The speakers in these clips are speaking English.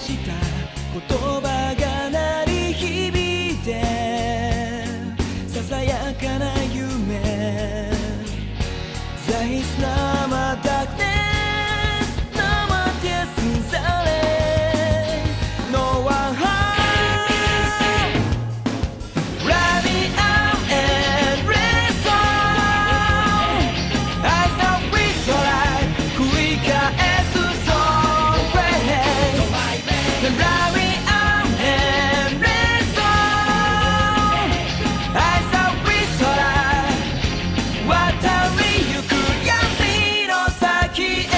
した言葉が鳴り響いてささやかな夢 There is no more darkness, no more tears in silence. No one home. Running out and race on. As the whistle quicker as the song plays. Running out and race on. As the whistle渡りゆく闇の先へ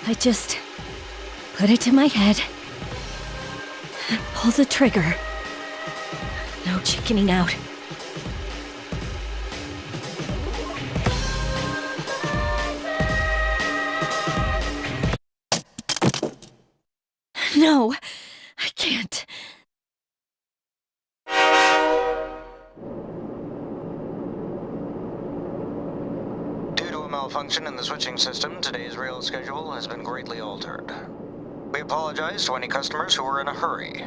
I just put it to my head, pull the trigger. No chickening out. No, I can't. Due to a malfunction in the switching system, today's rail schedule has been greatly altered. We apologize to any customers who are in a hurry.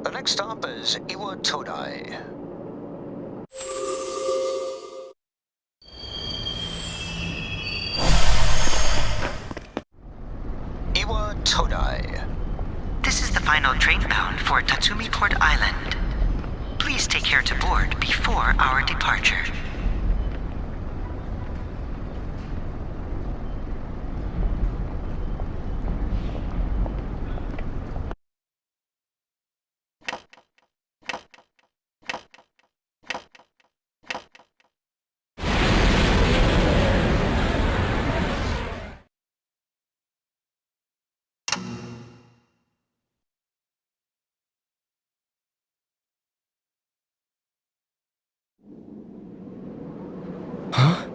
The next stop is Iwa Todai. Iwa Todai. This is the final train bound for Tatsumi Port Island. Please take care to board before our departure. Huh?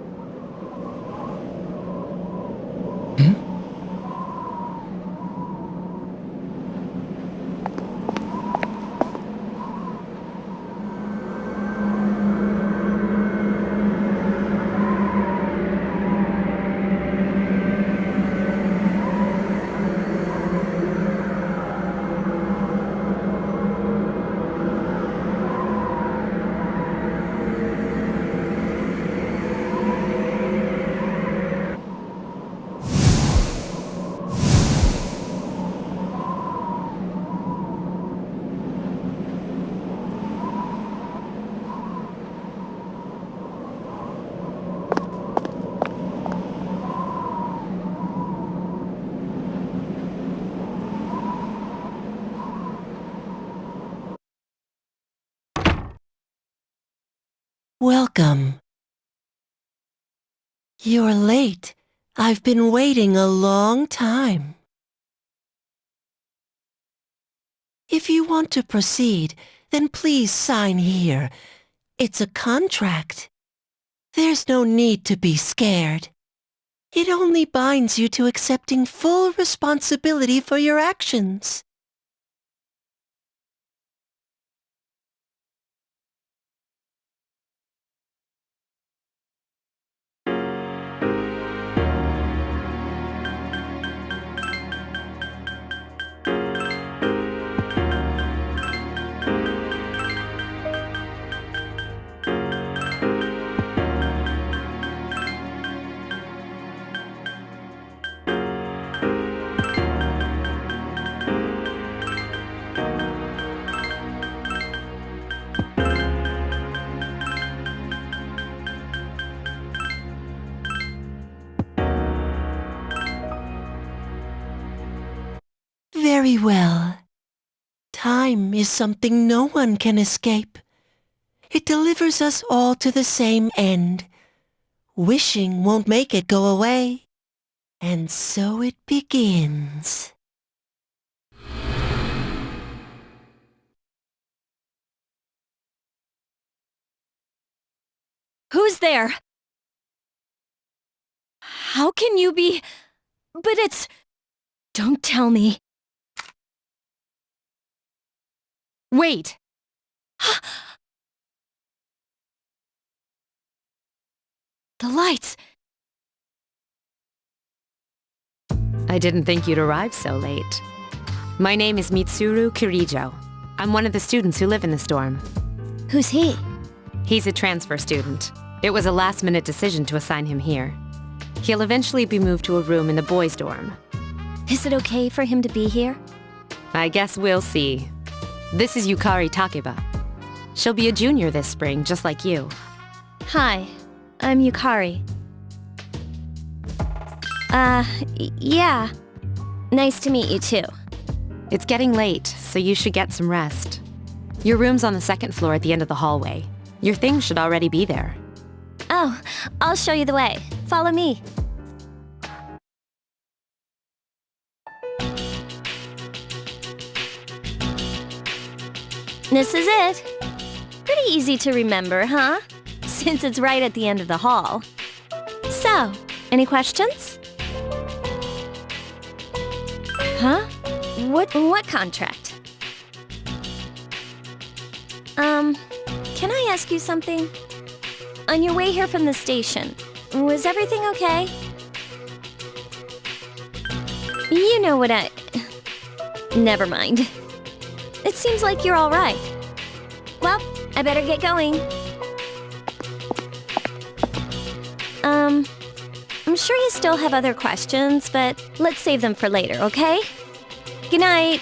welcome. You're late. I've been waiting a long time. If you want to proceed, then please sign here. It's a contract. There's no need to be scared. It only binds you to accepting full responsibility for your actions. Very well. Time is something no one can escape. It delivers us all to the same end. Wishing won't make it go away. And so it begins. Who's there? How can you be... But it's... Don't tell me. Wait! The lights! I didn't think you'd arrive so late. My name is Mitsuru Kirijo. I'm one of the students who live in this dorm. Who's he? He's a transfer student. It was a last-minute decision to assign him here. He'll eventually be moved to a room in the boys' dorm. Is it okay for him to be here? I guess we'll see. This is Yukari Takeba. She'll be a junior this spring, just like you. Hi, I'm Yukari. Yeah. Nice to meet you too. It's getting late, so you should get some rest. Your room's on the second floor at the end of the hallway. Your things should already be there. Oh, I'll show you the way. Follow me. This is it. Pretty easy to remember, huh? Since it's right at the end of the hall. So, any questions? Huh? What contract? Can I ask you something? On your way here from the station, was everything okay? You know what Never mind. It seems like you're all right. Well, I better get going. I'm sure you still have other questions, but let's save them for later, okay? Good night.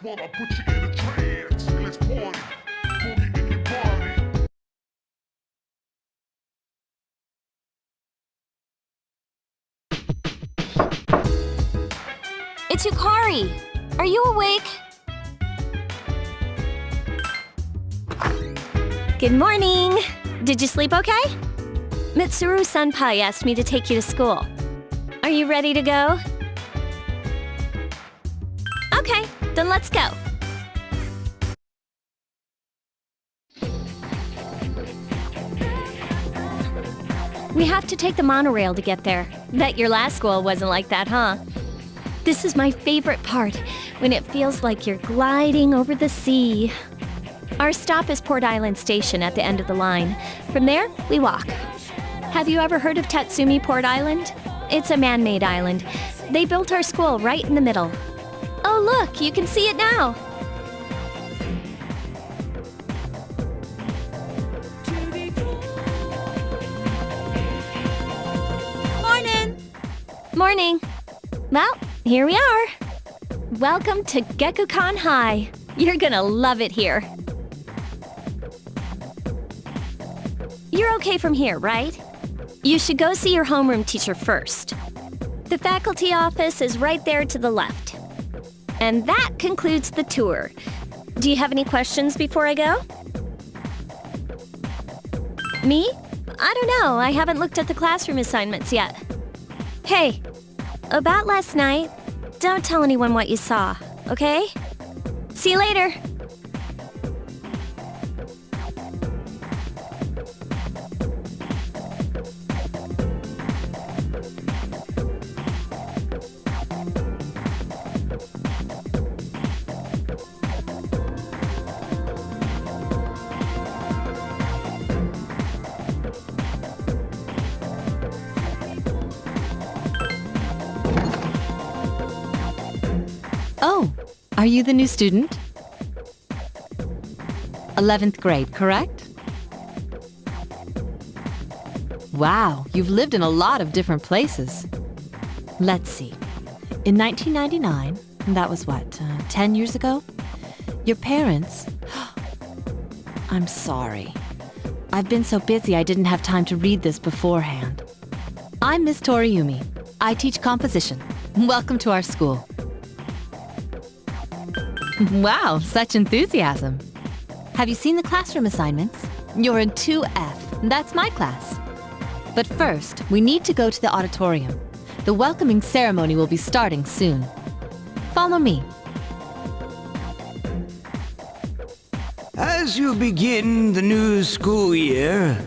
Wanna put you in a trance, and let's party. Boogie in your body. It's Yukari. Are you awake? Good morning. Did you sleep okay? Mitsuru-senpai asked me to take you to school. Are you ready to go? Okay, then let's go. We have to take the monorail to get there. Bet your last school wasn't like that, huh? This is my favorite part, when it feels like you're gliding over the sea. Our stop is Port Island Station at the end of the line. From there, we walk. Have you ever heard of Tatsumi Port Island? It's a man-made island. They built our school right in the middle. Oh look, you can see it now! Morning. Well, here we are. Welcome to Gekukan High. You're gonna love it here. You're okay from here, right? You should go see your homeroom teacher first. The faculty office is right there to the left. And that concludes the tour. Do you have any questions before I go? Me? I don't know. I haven't looked at the classroom assignments yet. Hey, about last night, don't tell anyone what you saw, okay? See you later. Oh, are you the new student? 11th grade, correct? Wow, you've lived in a lot of different places. Let's see. In 1999, that was what, 10 years ago? Your parents... I'm sorry. I've been so busy I didn't have time to read this beforehand. I'm Miss Toriumi. I teach composition. Welcome to our school. Wow, such enthusiasm. Have you seen the classroom assignments? You're in 2F. That's my class. But first, we need to go to the auditorium. The welcoming ceremony will be starting soon. Follow me. As you begin the new school year,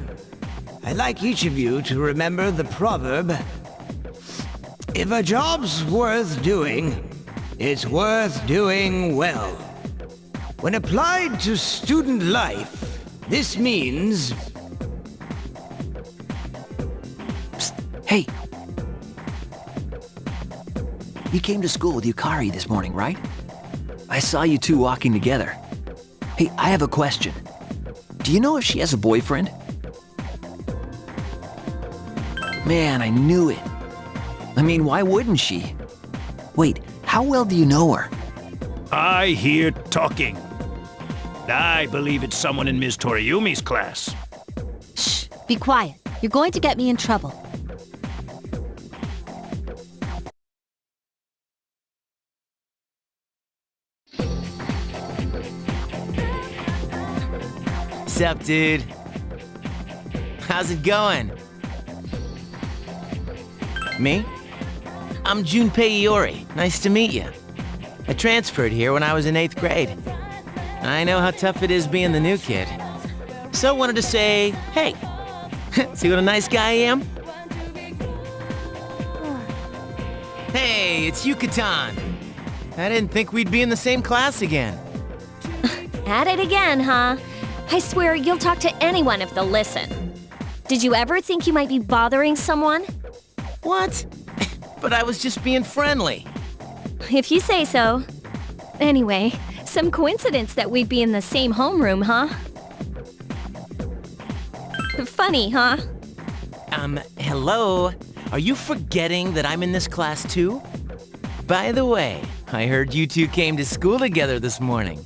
I'd like each of you to remember the proverb, if a job's worth doing, it's worth doing well. When applied to student life, this means... Psst, hey! You came to school with Yukari this morning, right? I saw you two walking together. Hey, I have a question. Do you know if she has a boyfriend? Man, I knew it. I mean, why wouldn't she? Wait, how well do you know her? I hear talking. I believe it's someone in Ms. Toriumi's class. Shh, be quiet. You're going to get me in trouble. Sup, dude? How's it going? Me? I'm Junpei Iori. Nice to meet you. I transferred here when I was in 8th grade. I know how tough it is being the new kid. So wanted to say, hey, see what a nice guy I am? Hey, it's Yucatan. I didn't think we'd be in the same class again. At it again, huh? I swear you'll talk to anyone if they'll listen. Did you ever think you might be bothering someone? What? But I was just being friendly. If you say so. Anyway, some coincidence that we'd be in the same homeroom, huh? Funny, huh? Hello? Are you forgetting that I'm in this class too? By the way, I heard you two came to school together this morning.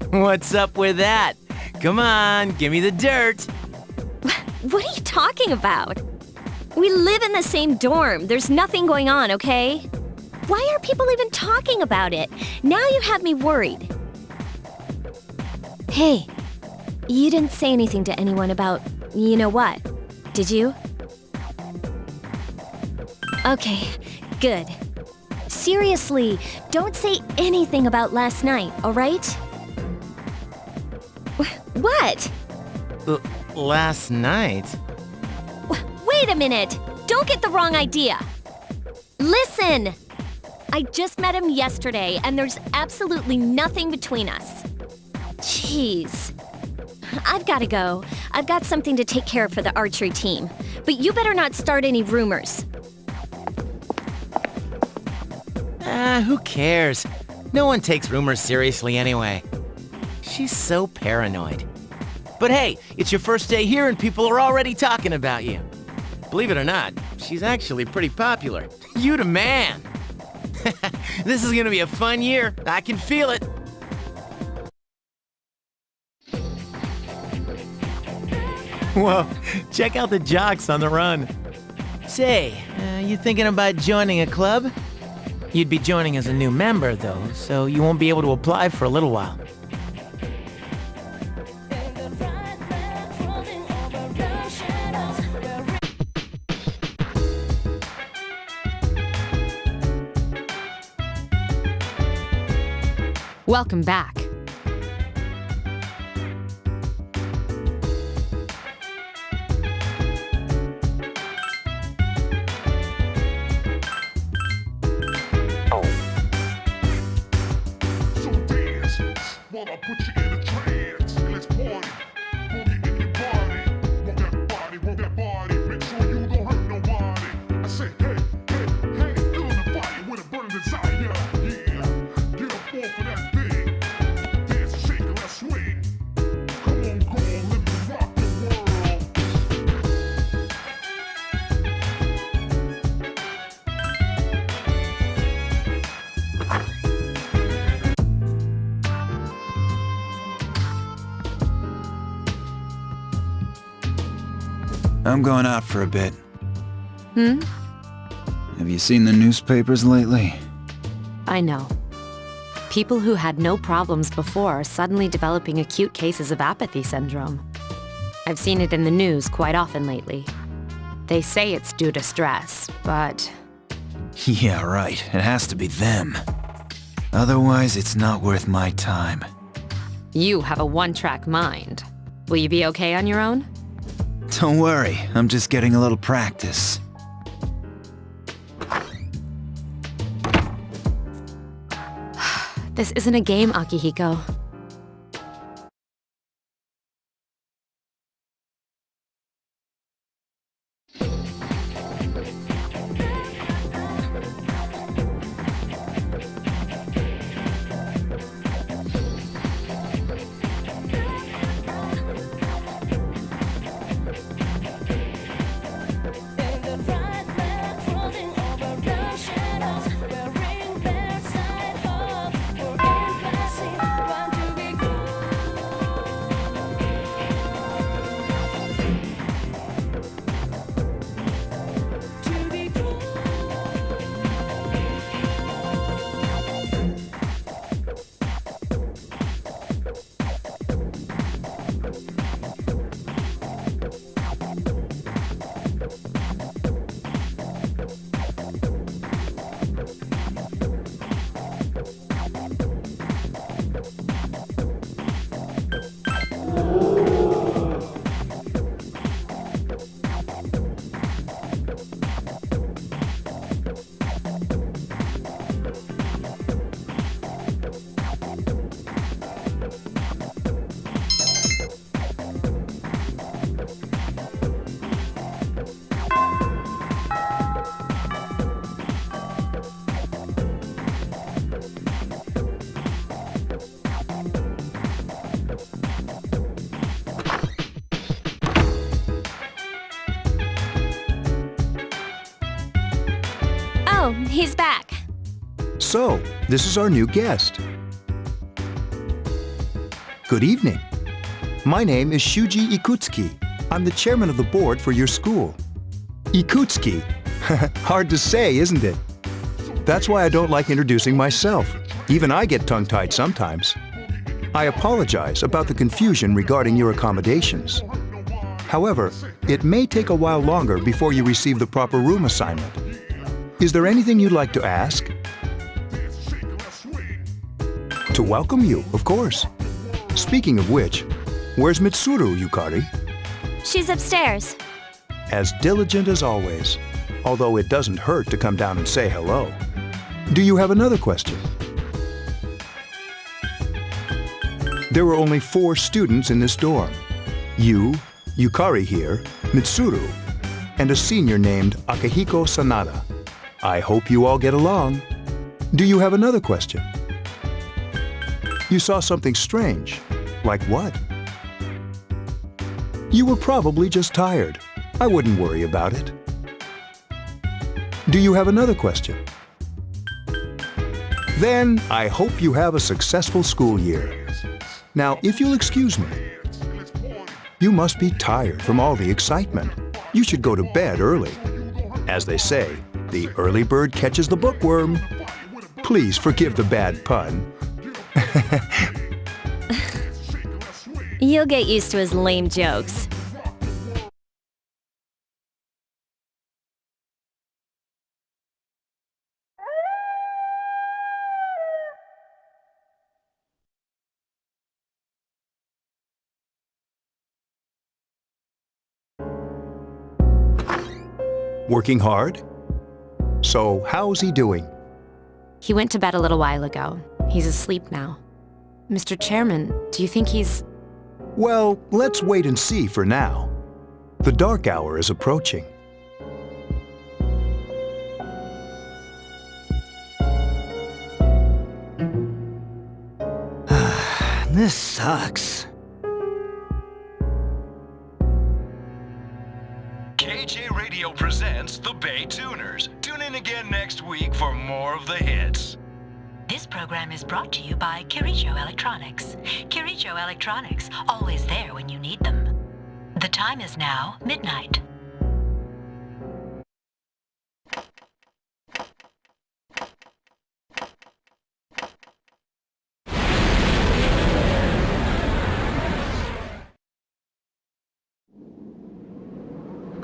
What's up with that? Come on, give me the dirt. What are you talking about? We live in the same dorm. There's nothing going on, okay? Why are people even talking about it? Now you have me worried. Hey, you didn't say anything to anyone about you know what, did you? Okay, good. Seriously, don't say anything about last night, all right? What? Last night? Wait a minute! Don't get the wrong idea! Listen! I just met him yesterday, and there's absolutely nothing between us. Jeez. I've gotta go. I've got something to take care of for the archery team. But you better not start any rumors. Who cares? No one takes rumors seriously anyway. She's so paranoid. But hey, it's your first day here and people are already talking about you. Believe it or not, she's actually pretty popular. You the man. This is gonna be a fun year. I can feel it. Whoa, check out the jocks on the run. Say, you thinking about joining a club? You'd be joining as a new member, though, so you won't be able to apply for a little while. Welcome back. So dance while I put you in a trance. Let's party. Boogie in your body. Work that body, work that body. Make sure you don't hurt nobody. I say, hey, hey, hey, feel the fire with a burning desire. Yeah, get up off of that thing. Dance, shake, and let's swing. Come on, go on, let me rock the world. I'm going out for a bit. Hmm? Have you seen the newspapers lately? I know. People who had no problems before are suddenly developing acute cases of apathy syndrome. I've seen it in the news quite often lately. They say it's due to stress, but Yeah, right. It has to be them. Otherwise, it's not worth my time. you have a one-track mind. Will you be okay on your own? Don't worry, I'm just getting a little practice. This isn't a game, Akihiko. Oh, he's back. So, this is our new guest. Good evening. My name is Shuji Ikutsuki. I'm the chairman of the board for your school. Ikutsuki. Hard to say, isn't it? That's why I don't like introducing myself. Even I get tongue-tied sometimes. I apologize about the confusion regarding your accommodations. However, it may take a while longer before you receive the proper room assignment. Is there anything you'd like to ask? To welcome you, of course. Speaking of which, where's Mitsuru, Yukari? She's upstairs. As diligent as always, although it doesn't hurt to come down and say hello. Do you have another question? There were only 4 students in this dorm. You, Yukari here, Mitsuru, and a senior named Akihiko Sanada. I hope you all get along. Do you have another question? You saw something strange. Like what? You were probably just tired. I wouldn't worry about it. Do you have another question? Then I hope you have a successful school year. Now, if you'll excuse me, you must be tired from all the excitement. You should go to bed early. As they say, the early bird catches the bookworm. Please forgive the bad pun. You'll get used to his lame jokes. Working hard? So, how's he doing? He went to bed a little while ago. He's asleep now. Mr. Chairman, do you think he's... Well, let's wait and see for now. The dark hour is approaching. This sucks. KJ Radio presents the Bay Tuners. Tune in again next week for more of the hits. This program is brought to you by Kirijo Electronics. Kirijo Electronics, always there when you need them. The time is now midnight.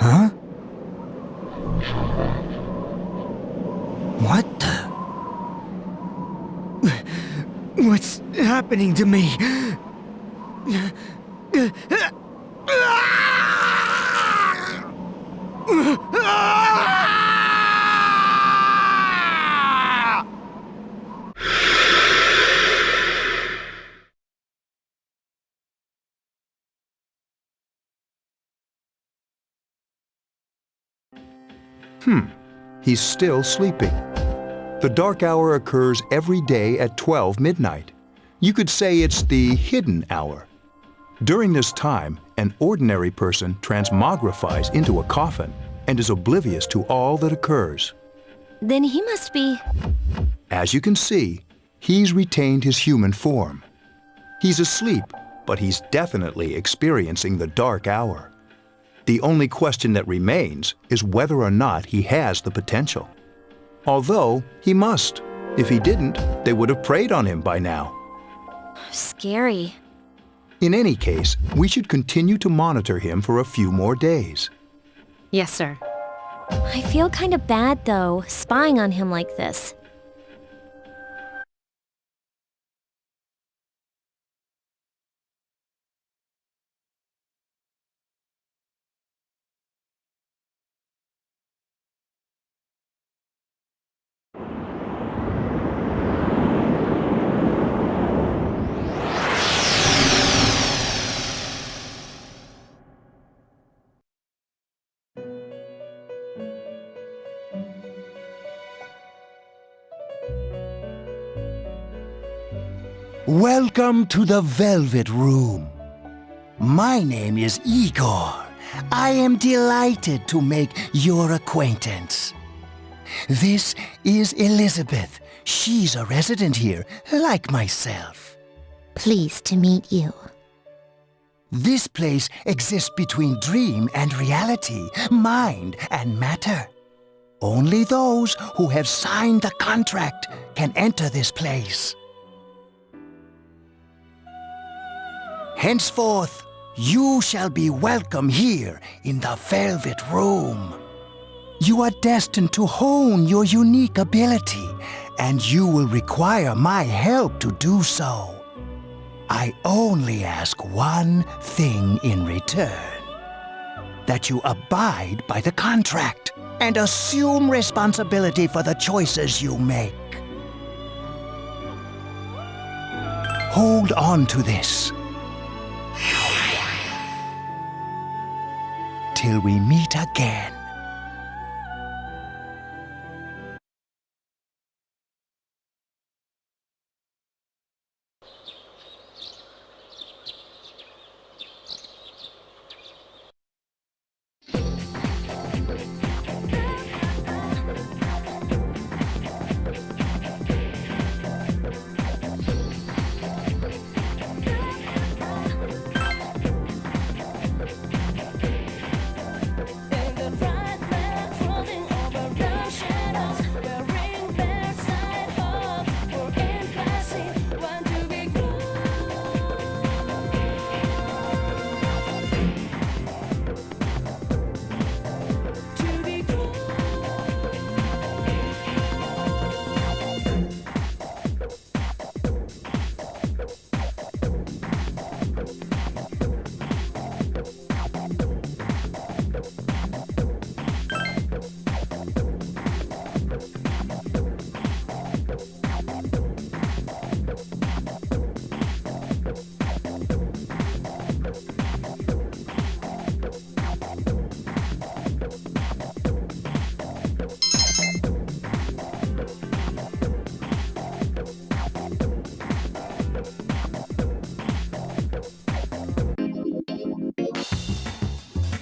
Huh? What the? What's happening to me? He's still sleeping. The dark hour occurs every day at 12 midnight. You could say it's the hidden hour. During this time, an ordinary person transmogrifies into a coffin and is oblivious to all that occurs. Then he must be... As you can see, he's retained his human form. He's asleep, but he's definitely experiencing the dark hour. The only question that remains is whether or not he has the potential. Although, he must. If he didn't, they would have preyed on him by now. Scary. In any case, we should continue to monitor him for a few more days. Yes, sir. I feel kind of bad, though, spying on him like this. Welcome to the Velvet Room. My name is Igor. I am delighted to make your acquaintance. This is Elizabeth. She's a resident here, like myself. Pleased to meet you. This place exists between dream and reality, mind and matter. Only those who have signed the contract can enter this place. Henceforth, you shall be welcome here in the Velvet Room. You are destined to hone your unique ability, and you will require my help to do so. I only ask one thing in return: that you abide by the contract and assume responsibility for the choices you make. Hold on to this till we meet again.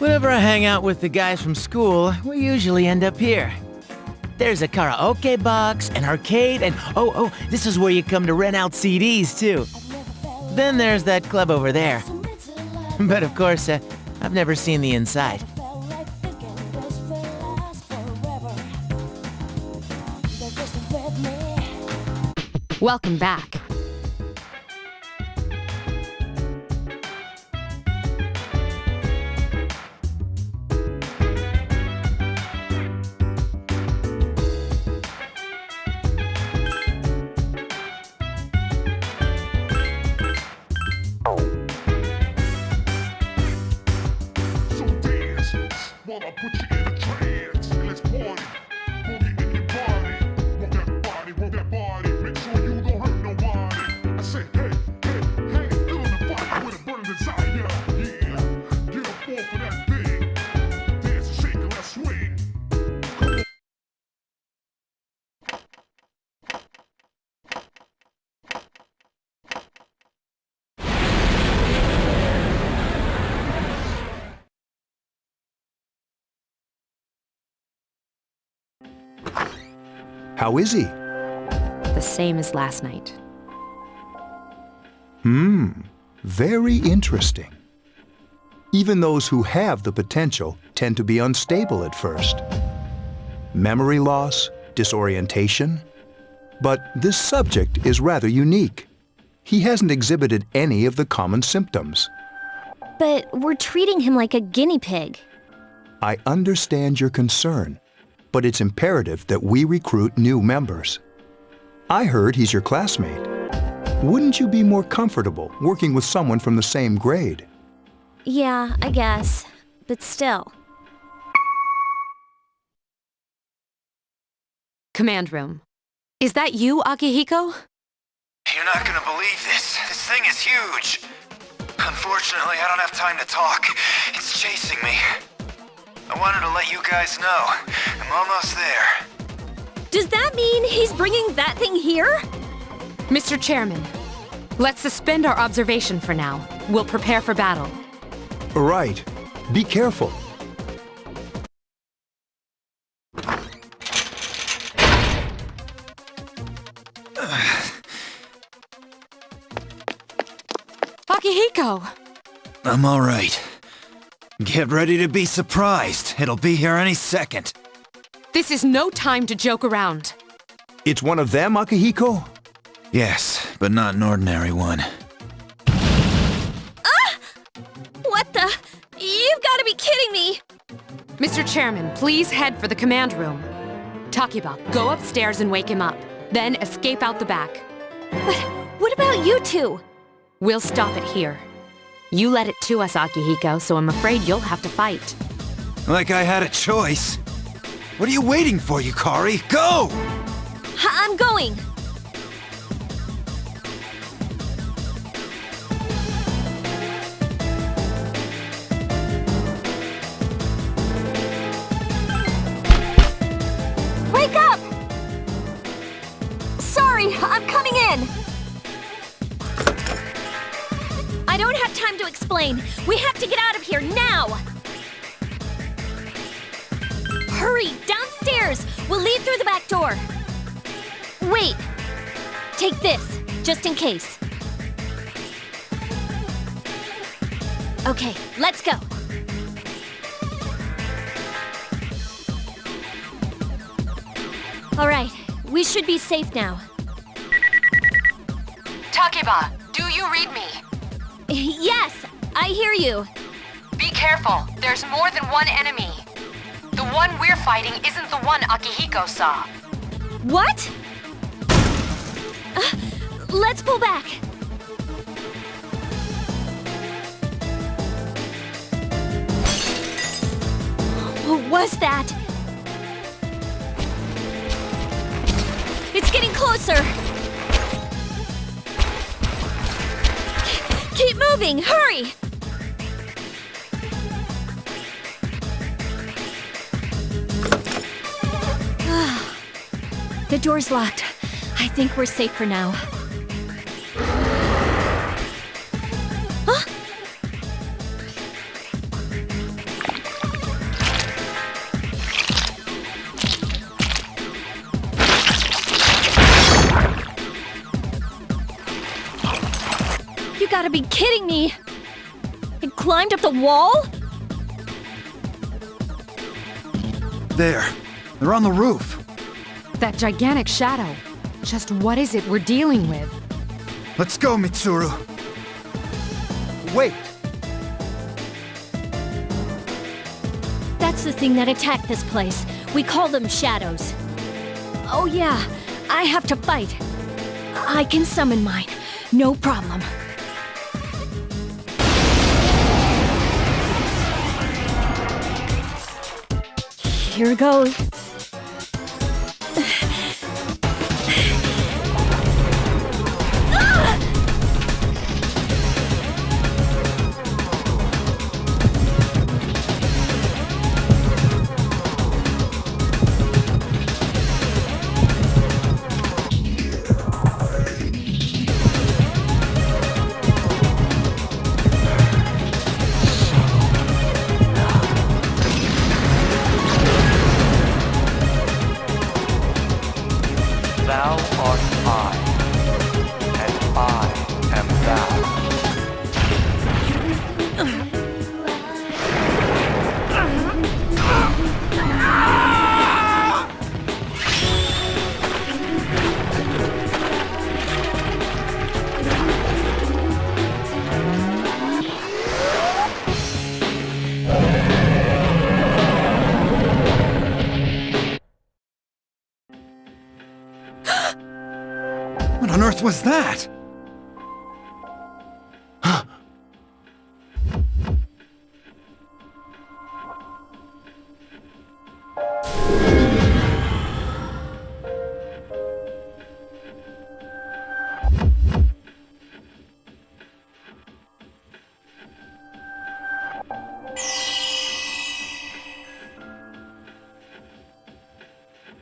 Whenever I hang out with the guys from school, we usually end up here. There's a karaoke box, an arcade, and oh, this is where you come to rent out CDs, too. Then there's that club over there. But of course, I've never seen the inside. Welcome back. While I put you in a trance, let's party. Boogie in your body. Work that body, make sure you don't hurt nobody. I say, hey, feeling the fire with a burning desire. Yeah, get up off of that thing. Dance and shake and let's swing. How is he? The same as last night. Very interesting. Even those who have the potential tend to be unstable at first. Memory loss, disorientation. But this subject is rather unique. He hasn't exhibited any of the common symptoms. But we're treating him like a guinea pig. I understand your concern, but it's imperative that we recruit new members. I heard he's your classmate. Wouldn't you be more comfortable working with someone from the same grade? Yeah, I guess. But still. Command room. Is that you, Akihiko? You're not gonna believe this. This thing is huge. Unfortunately, I don't have time to talk. It's chasing me. I wanted to let you guys know. I'm almost there. Does that mean he's bringing that thing here? Mr. Chairman, let's suspend our observation for now. We'll prepare for battle. Right. Be careful. Akihiko! I'm all right. Get ready to be surprised. It'll be here any second. This is no time to joke around. It's one of them, Akihiko? Yes, but not an ordinary one. Ah! What the? You've got to be kidding me! Mr. Chairman, please head for the command room. Takiba, go upstairs and wake him up. Then escape out the back. But what about you two? We'll stop it here. You led it to us, Akihiko, so I'm afraid you'll have to fight. Like I had a choice. What are you waiting for, Yukari? Go! I'm going! Wake up! Sorry, I'm coming in! I don't have time to explain. We have to get out of here now! Hurry, downstairs! We'll leave through the back door. Wait! Take this, just in case. Okay, let's go. All right, we should be safe now. Takiba, do you read me? Yes, I hear you. Be careful. There's more than one enemy. The one we're fighting isn't the one Akihiko saw. What? Let's pull back. What was that? It's getting closer. Keep moving, hurry! The door's locked. I think we're safe for now. Huh? gotta be kidding me! It climbed up the wall? There. They're on the roof. That gigantic shadow. Just what is it we're dealing with? Let's go, Mitsuru. Wait. That's the thing that attacked this place. We call them shadows. Oh yeah, I have to fight. I can summon mine. No problem. Here goes. Thou art I, and I am thou. What on earth was that?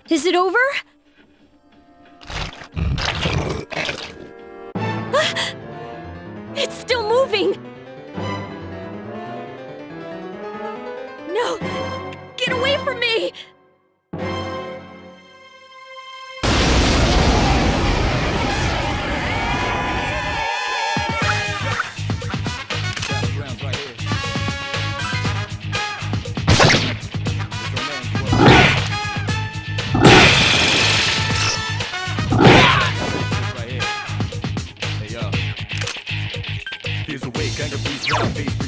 Is it over? It's still moving! No! Get away from me!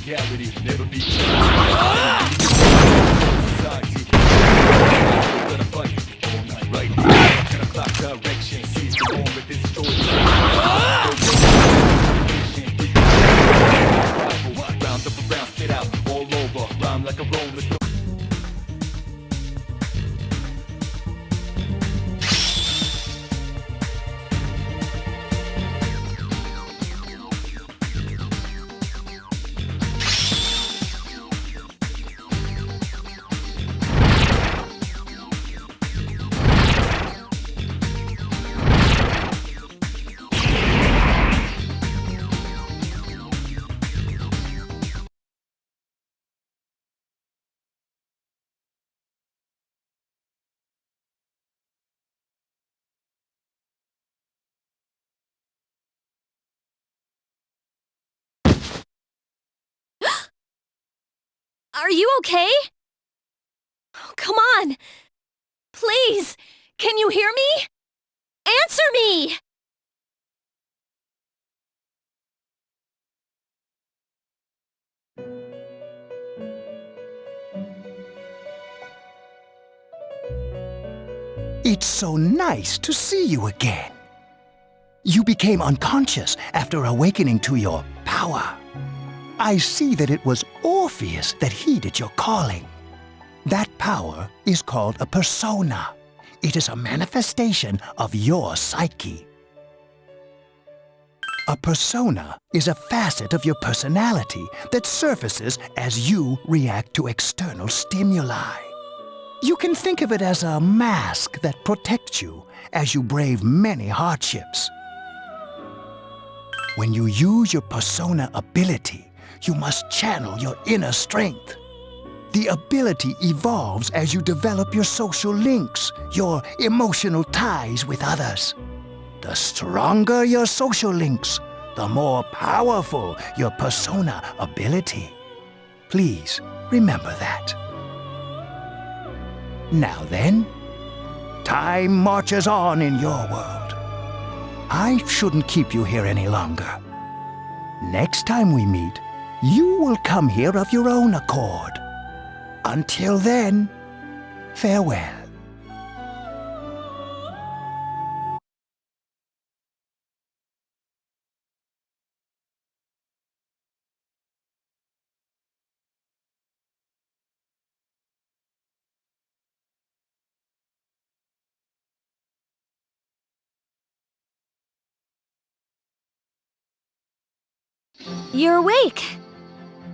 Reality, never be right here, 10 o'clock direction, seize the moment, destroy round up around, spit out, all over, rhyme like a roller. Are you okay? Oh, come on! Please! Can you hear me? Answer me! It's so nice to see you again. You became unconscious after awakening to your power. I see that it was Orpheus that heeded your calling. That power is called a persona. It is a manifestation of your psyche. A persona is a facet of your personality that surfaces as you react to external stimuli. You can think of it as a mask that protects you as you brave many hardships. When you use your persona ability, you must channel your inner strength. The ability evolves as you develop your social links, your emotional ties with others. The stronger your social links, the more powerful your persona ability. Please remember that. Now then, time marches on in your world. I shouldn't keep you here any longer. Next time we meet, you will come here of your own accord. Until then, farewell. You're awake.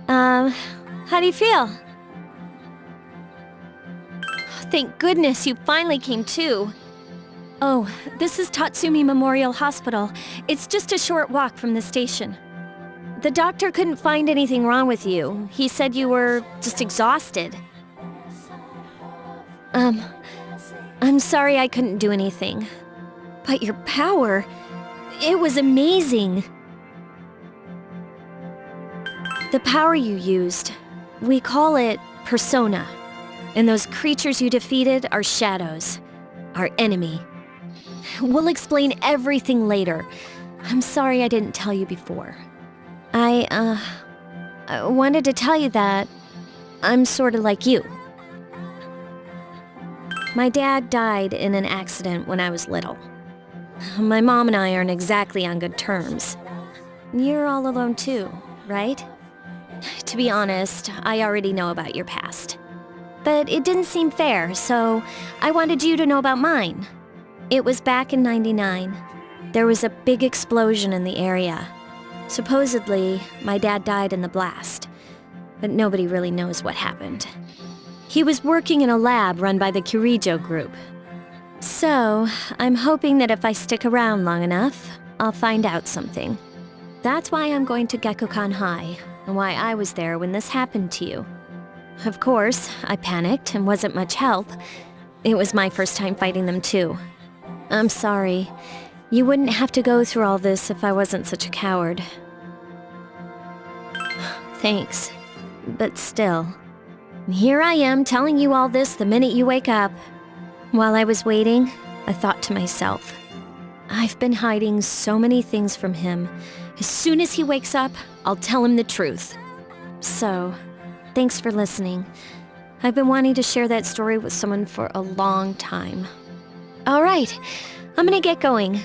How do you feel? Thank goodness you finally came to. Oh, this is Tatsumi Memorial Hospital. It's just a short walk from the station. The doctor couldn't find anything wrong with you. He said you were just exhausted. I'm sorry I couldn't do anything. But your power, it was amazing. The power you used, we call it persona. And those creatures you defeated are shadows, our enemy. We'll explain everything later. I'm sorry I didn't tell you before. I wanted to tell you that I'm sort of like you. My dad died in an accident when I was little. My mom and I aren't exactly on good terms. You're all alone too, right? To be honest, I already know about your past. But it didn't seem fair, so I wanted you to know about mine. It was back in '99. There was a big explosion in the area. Supposedly, my dad died in the blast, but nobody really knows what happened. He was working in a lab run by the Kirijo group. So, I'm hoping that if I stick around long enough, I'll find out something. That's why I'm going to Gekukan High, and why I was there when this happened to you. Of course, I panicked and wasn't much help. It was my first time fighting them too. I'm sorry. You wouldn't have to go through all this if I wasn't such a coward. Thanks. But still. Here I am telling you all this the minute you wake up. While I was waiting, I thought to myself, I've been hiding so many things from him. As soon as he wakes up, I'll tell him the truth. So, thanks for listening. I've been wanting to share that story with someone for a long time. All right, I'm gonna get going.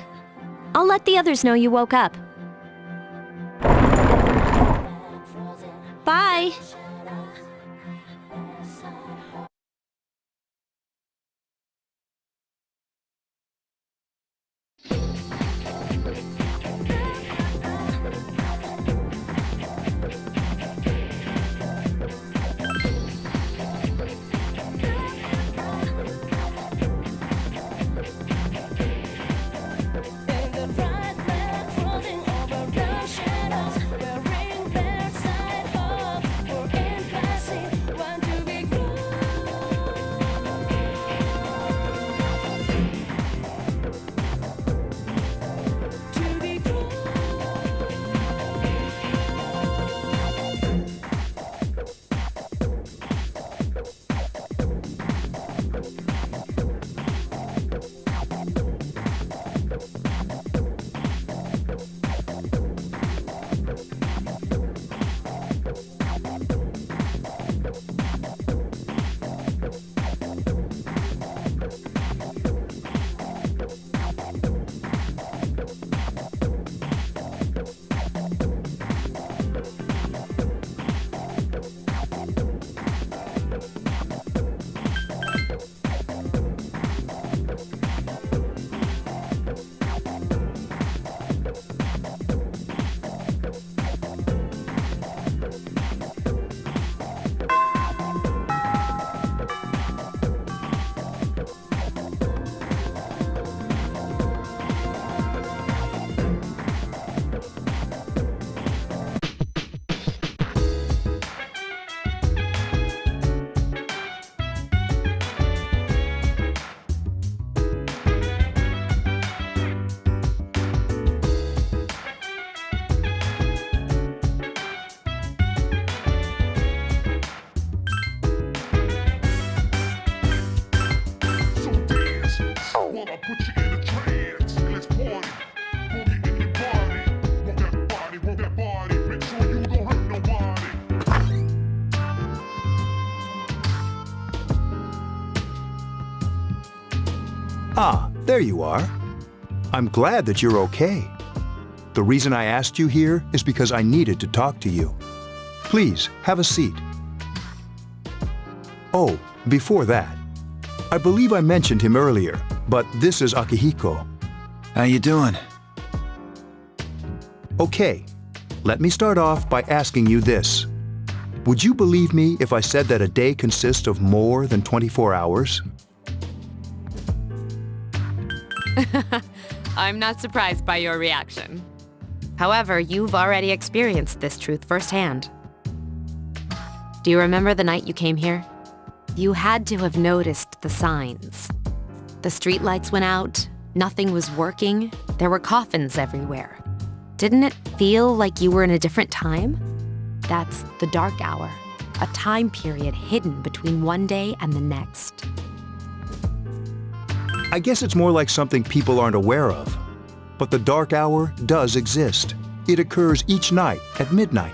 I'll let the others know you woke up. Bye! Floating over the shadows, wearing their side up. Ah, there you are. I'm glad that you're okay. The reason I asked you here is because I needed to talk to you. Please, have a seat. Oh, before that, I believe I mentioned him earlier, but this is Akihiko. How you doing? Okay, let me start off by asking you this. Would you believe me if I said that a day consists of more than 24 hours? I'm not surprised by your reaction. However, you've already experienced this truth firsthand. Do you remember the night you came here? You had to have noticed the signs. The streetlights went out, nothing was working, there were coffins everywhere. Didn't it feel like you were in a different time? That's the dark hour, a time period hidden between one day and the next. I guess it's more like something people aren't aware of. But the dark hour does exist. It occurs each night at midnight.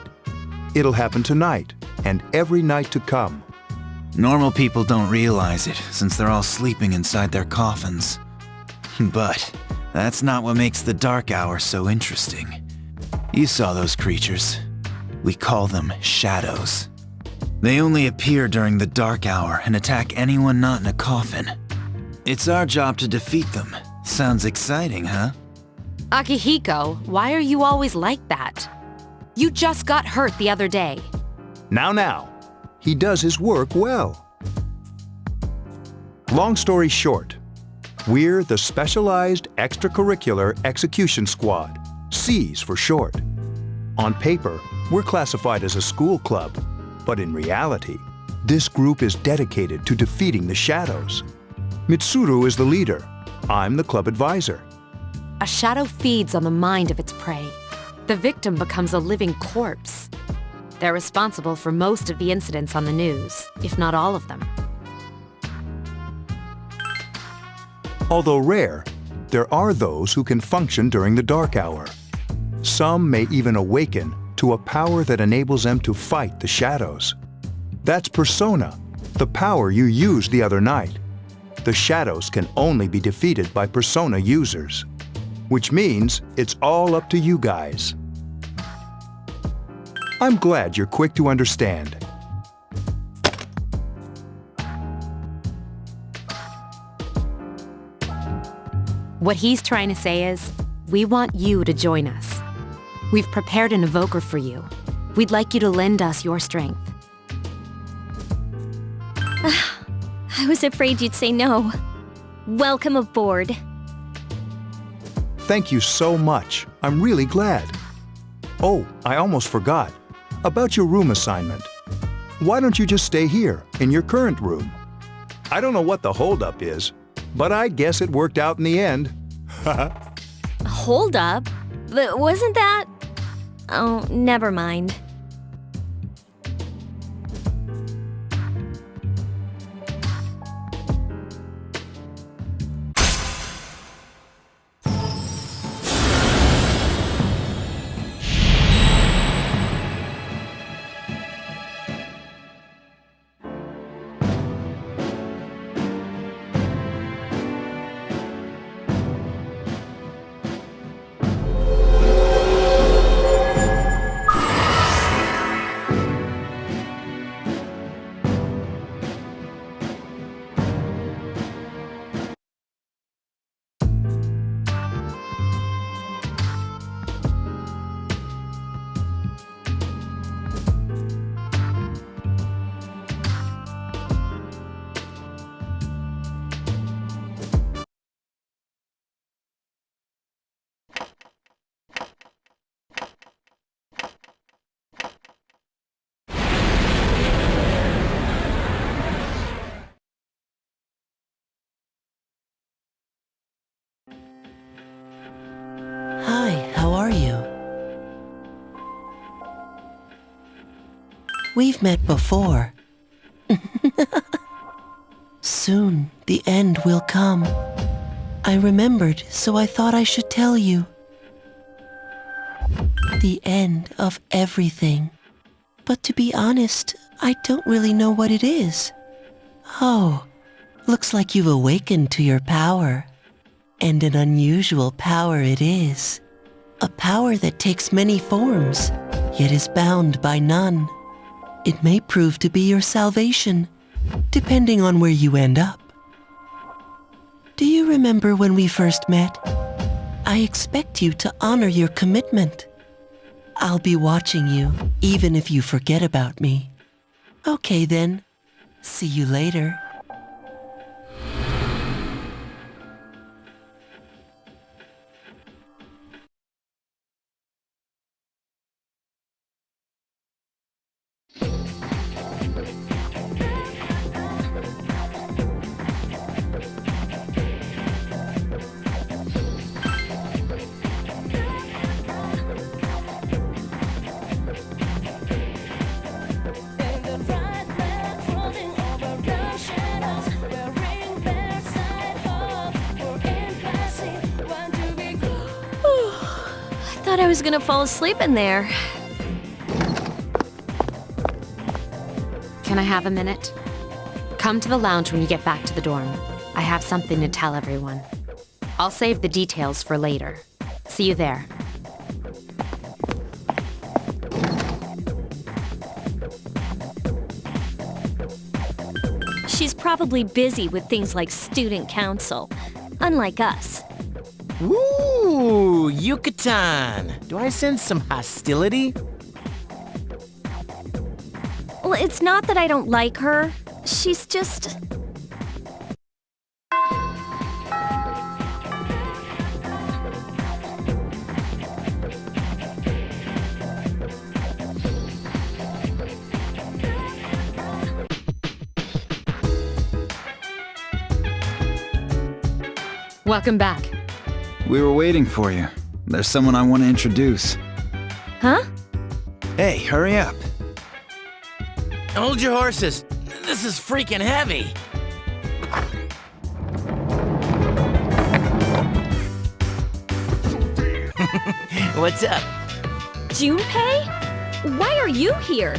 It'll happen tonight and every night to come. Normal people don't realize it, since they're all sleeping inside their coffins. But that's not what makes the dark hour so interesting. You saw those creatures. We call them shadows. They only appear during the dark hour and attack anyone not in a coffin. It's our job to defeat them. Sounds exciting, huh? Akihiko, why are you always like that? You just got hurt the other day. Now. He does his work well. Long story short, we're the Specialized Extracurricular Execution Squad, SEAS for short. On paper, we're classified as a school club, but in reality, this group is dedicated to defeating the shadows. Mitsuru is the leader. I'm the club advisor. A shadow feeds on the mind of its prey. The victim becomes a living corpse. They're responsible for most of the incidents on the news, if not all of them. Although rare, there are those who can function during the dark hour. Some may even awaken to a power that enables them to fight the shadows. That's Persona, the power you used the other night. The shadows can only be defeated by Persona users, which means it's all up to you guys. I'm glad you're quick to understand. What he's trying to say is, we want you to join us. We've prepared an evoker for you. We'd like you to lend us your strength. I was afraid you'd say no. Welcome aboard. Thank you so much. I'm really glad. Oh, I almost forgot. About your room assignment. Why don't you just stay here, in your current room? I don't know what the holdup is, but I guess it worked out in the end. Hold up? But wasn't that... Oh, never mind. Hi, how are you? We've met before. Soon, the end will come. I remembered, so I thought I should tell you. The end of everything. But to be honest, I don't really know what it is. Oh, looks like you've awakened to your power. And an unusual power it is. A power that takes many forms, yet is bound by none. It may prove to be your salvation, depending on where you end up. Do you remember when we first met? I expect you to honor your commitment. I'll be watching you, even if you forget about me. Okay then. See you later. I thought I was gonna fall asleep in there. Can I have a minute? Come to the lounge when you get back to the dorm. I have something to tell everyone. I'll save the details for later. See you there. She's probably busy with things like student council, unlike us. Ooh, Yucatan! Do I sense some hostility? Well, it's not that I don't like her. She's just... Welcome back. We were waiting for you. There's someone I want to introduce. Huh? Hey, hurry up. Hold your horses. This is freaking heavy. What's up? Junpei? Why are you here?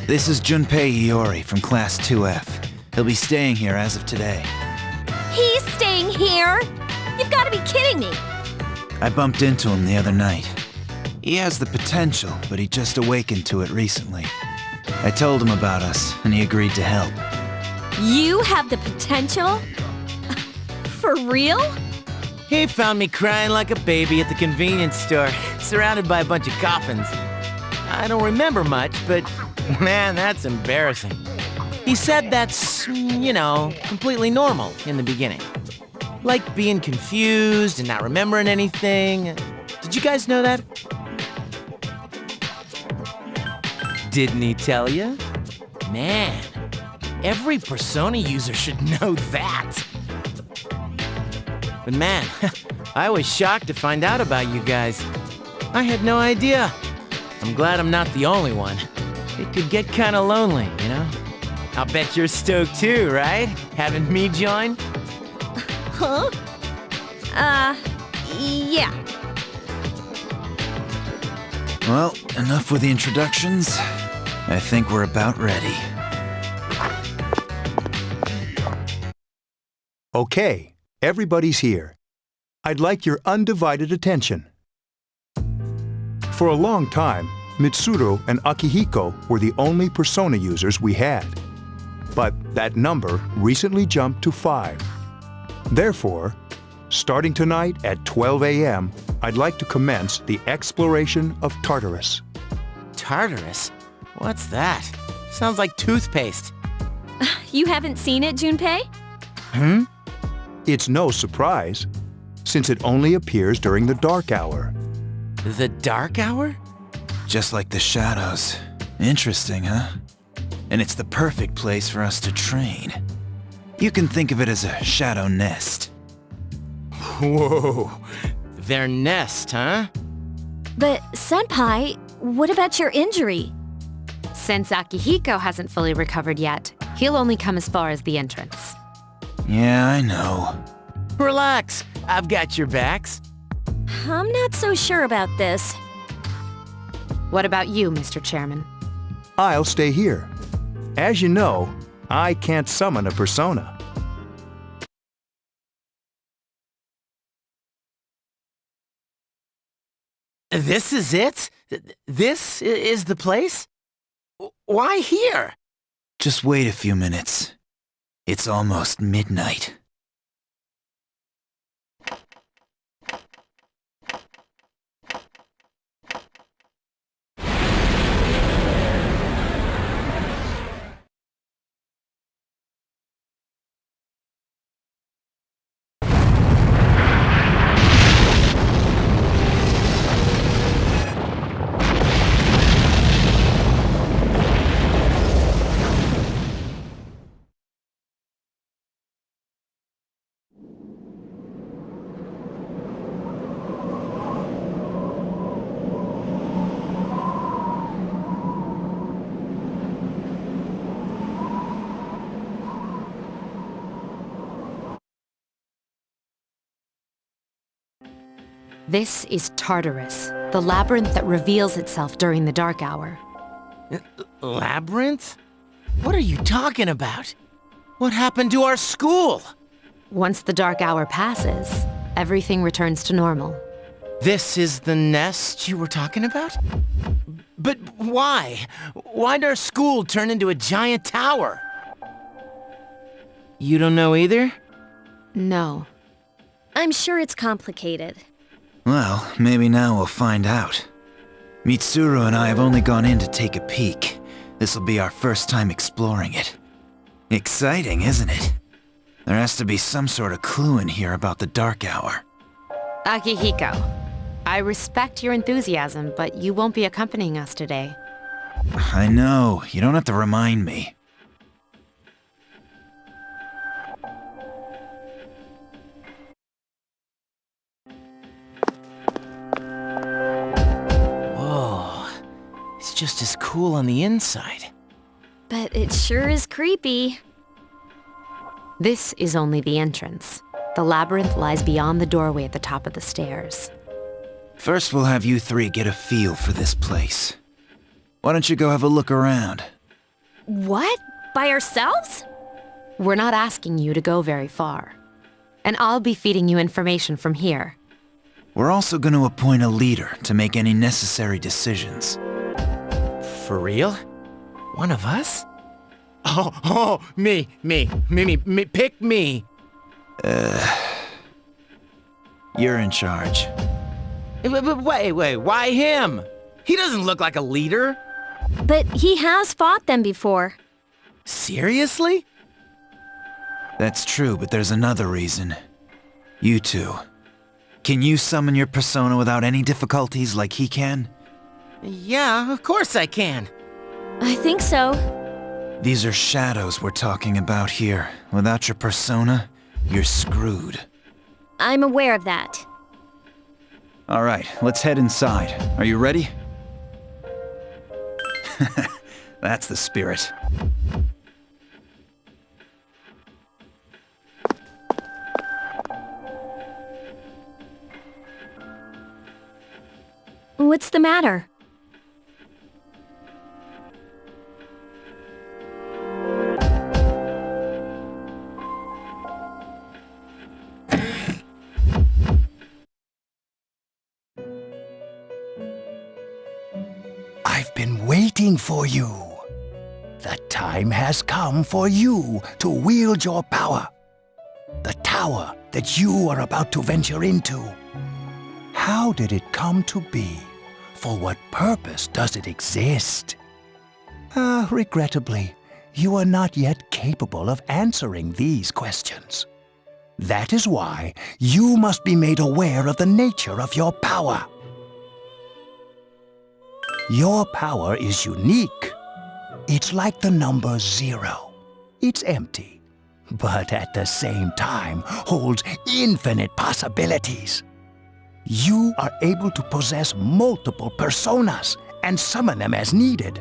This is Junpei Iori from Class 2F. He'll be staying here as of today. He's staying here? You've got to be kidding me. I bumped into him the other night. He has the potential, but he just awakened to it recently. I told him about us, and he agreed to help. You have the potential? For real? He found me crying like a baby at the convenience store, surrounded by a bunch of coffins. I don't remember much, but man, that's embarrassing. He said that's, you know, completely normal in the beginning. Like being confused and not remembering anything. Did you guys know that? Didn't he tell you? Man, every Persona user should know that. But man, I was shocked to find out about you guys. I had no idea. I'm glad I'm not the only one. It could get kinda lonely, you know? I'll bet you're stoked too, right? Having me join? Huh? Yeah. Well, enough with the introductions. I think we're about ready. Okay, everybody's here. I'd like your undivided attention. For a long time, Mitsuru and Akihiko were the only Persona users we had. But that number recently jumped to 5. Therefore, starting tonight at 12 a.m., I'd like to commence the exploration of Tartarus. Tartarus? What's that? Sounds like toothpaste. You haven't seen it, Junpei? Hmm? It's no surprise, since it only appears during the dark hour. The dark hour? Just like the shadows. Interesting, huh? And it's the perfect place for us to train. You can think of it as a shadow nest. Whoa. Their nest, huh? But, Senpai, what about your injury? Since Akihiko hasn't fully recovered yet, he'll only come as far as the entrance. Yeah, I know. Relax. I've got your backs. I'm not so sure about this. What about you, Mr. Chairman? I'll stay here. As you know, I can't summon a Persona. This is it? This is the place? Why here? Just wait a few minutes. It's almost midnight. This is Tartarus, the labyrinth that reveals itself during the dark hour. Labyrinth? What are you talking about? What happened to our school? Once the dark hour passes, everything returns to normal. This is the nest you were talking about? But why? Why'd our school turn into a giant tower? You don't know either? No. I'm sure it's complicated. Well, maybe now we'll find out. Mitsuru and I have only gone in to take a peek. This'll be our first time exploring it. Exciting, isn't it? There has to be some sort of clue in here about the dark hour. Akihiko, I respect your enthusiasm, but you won't be accompanying us today. I know, you don't have to remind me. Whoa, it's just as cool on the inside. But it sure is creepy. This is only the entrance. The labyrinth lies beyond the doorway at the top of the stairs. First we'll have you three get a feel for this place. Why don't you go have a look around? What? By ourselves? We're not asking you to go very far. And I'll be feeding you information from here. We're also going to appoint a leader to make any necessary decisions. For real? One of us? Oh, me, pick me. You're in charge. Wait, why him? He doesn't look like a leader. But he has fought them before. Seriously? That's true, but there's another reason. You two. Can you summon your persona without any difficulties like he can? Yeah, of course I can. I think so. These are shadows we're talking about here. Without your persona, you're screwed. I'm aware of that. All right, let's head inside. Are you ready? That's the spirit. What's the matter? I've been waiting for you. The time has come for you to wield your power. The tower that you are about to venture into. How did it come to be? For what purpose does it exist? Regrettably, you are not yet capable of answering these questions. That is why you must be made aware of the nature of your power. Your power is unique. It's like the number 0. It's empty, but at the same time holds infinite possibilities. You are able to possess multiple personas and summon them as needed.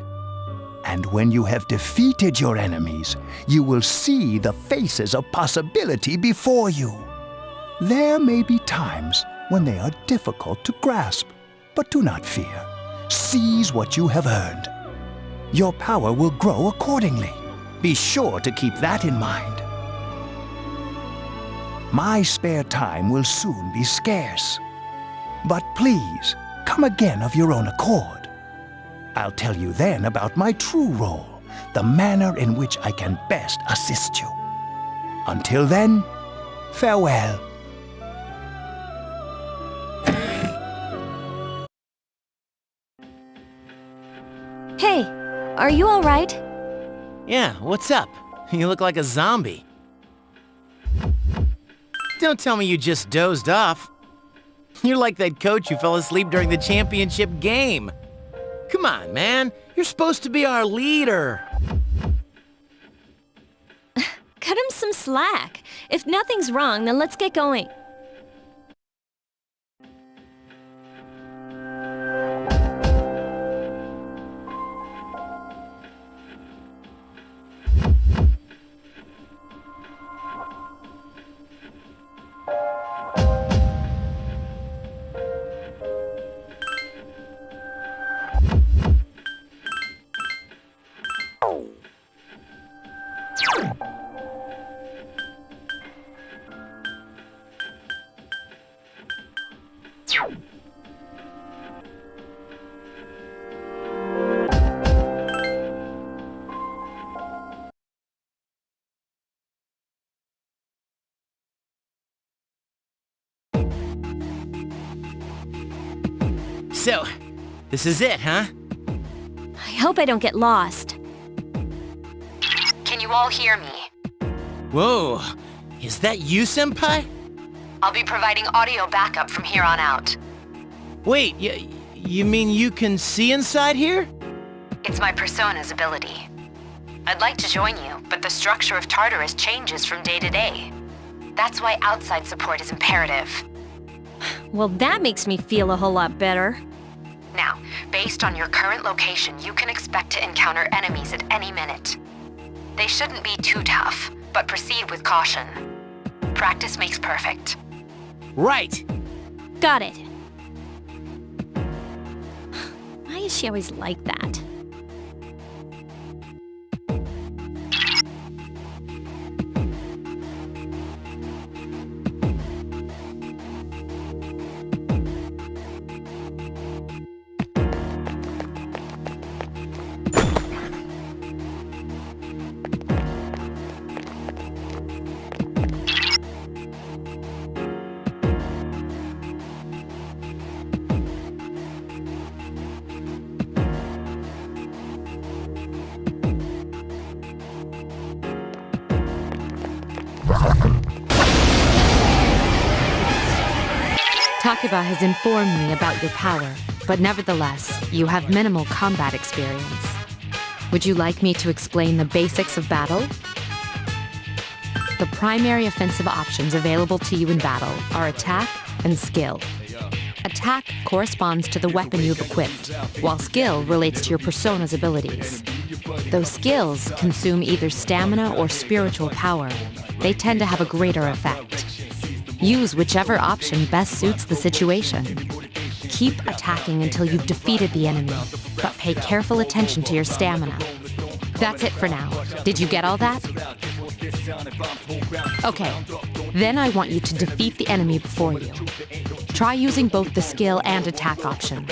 And when you have defeated your enemies, you will see the faces of possibility before you. There may be times when they are difficult to grasp, but do not fear. Seize what you have earned. Your power will grow accordingly. Be sure to keep that in mind. My spare time will soon be scarce. But please, come again of your own accord. I'll tell you then about my true role, the manner in which I can best assist you. Until then, farewell. Hey, are you all right? Yeah, what's up? You look like a zombie. Don't tell me you just dozed off. You're like that coach who fell asleep during the championship game. Come on, man. You're supposed to be our leader. Cut him some slack. If nothing's wrong, then let's get going. So, this is it, huh? I hope I don't get lost. Can you all hear me? Whoa, is that you, Senpai? I'll be providing audio backup from here on out. Wait, you mean you can see inside here? It's my persona's ability. I'd like to join you, but the structure of Tartarus changes from day to day. That's why outside support is imperative. Well, that makes me feel a whole lot better. Now, based on your current location, you can expect to encounter enemies at any minute. They shouldn't be too tough, but proceed with caution. Practice makes perfect. Right! Got it. Why is she always like that? Takuba has informed me about your power, but nevertheless, you have minimal combat experience. Would you like me to explain the basics of battle? The primary offensive options available to you in battle are attack and skill. Attack corresponds to the weapon you've equipped, while skill relates to your persona's abilities. Though skills consume either stamina or spiritual power, they tend to have a greater effect. Use whichever option best suits the situation. Keep attacking until you've defeated the enemy, but pay careful attention to your stamina. That's it for now. Did you get all that? Okay, then I want you to defeat the enemy before you. Try using both the skill and attack options.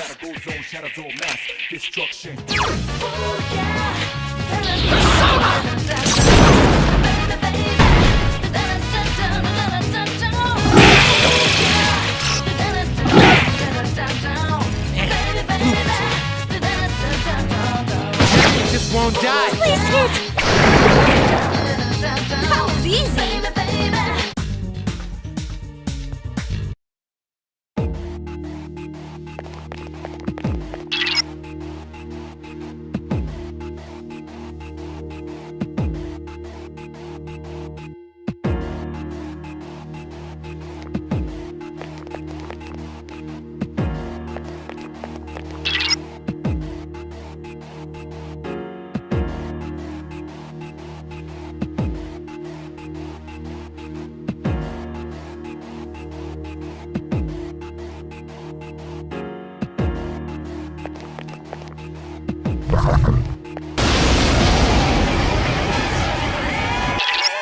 Just won't die. Please hit! That was easy!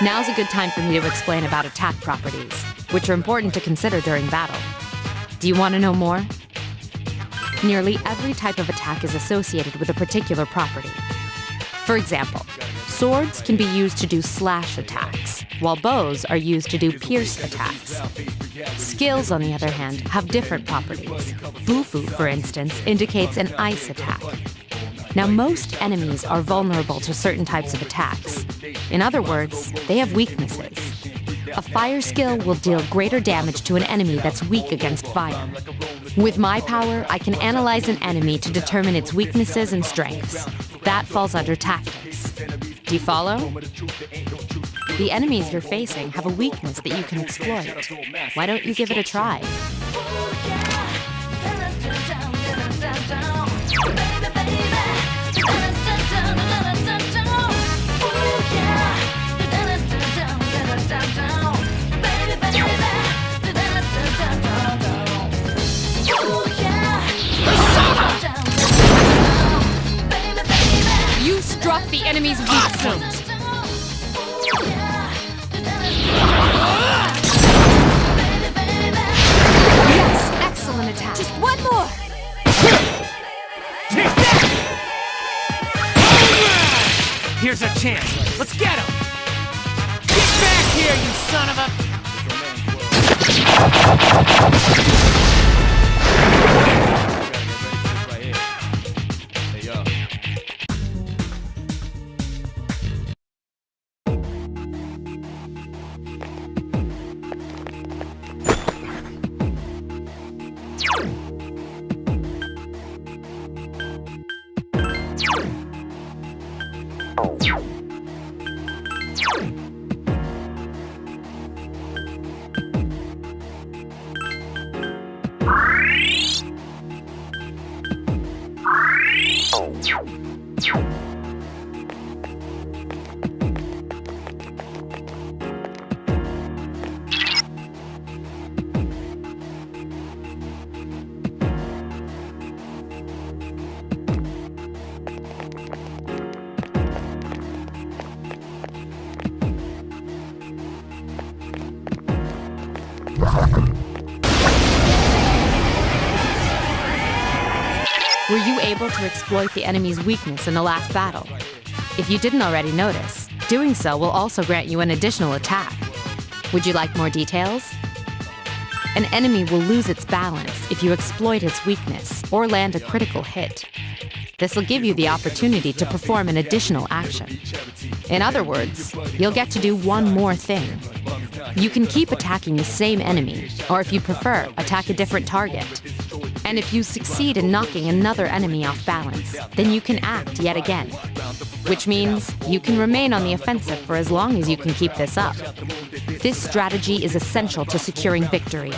Now's a good time for me to explain about attack properties, which are important to consider during battle. Do you want to know more? Nearly every type of attack is associated with a particular property. For example, swords can be used to do slash attacks, while bows are used to do pierce attacks. Skills, on the other hand, have different properties. Bufu, for instance, indicates an ice attack. Now, most enemies are vulnerable to certain types of attacks. In other words, they have weaknesses. A fire skill will deal greater damage to an enemy that's weak against fire. With my power, I can analyze an enemy to determine its weaknesses and strengths. That falls under tactics. Do you follow? The enemies you're facing have a weakness that you can exploit. Why don't you give it a try? You struck the enemy's weak point. Yes, excellent attack. Just one more. Take that! Here's our chance. Let's get him! Get back here, you son of a... Were you able to exploit the enemy's weakness in the last battle? If you didn't already notice, doing so will also grant you an additional attack. Would you like more details? An enemy will lose its balance if you exploit its weakness or land a critical hit. This will give you the opportunity to perform an additional action. In other words, you'll get to do one more thing. You can keep attacking the same enemy, or if you prefer, attack a different target. And if you succeed in knocking another enemy off balance, then you can act yet again. Which means you can remain on the offensive for as long as you can keep this up. This strategy is essential to securing victory.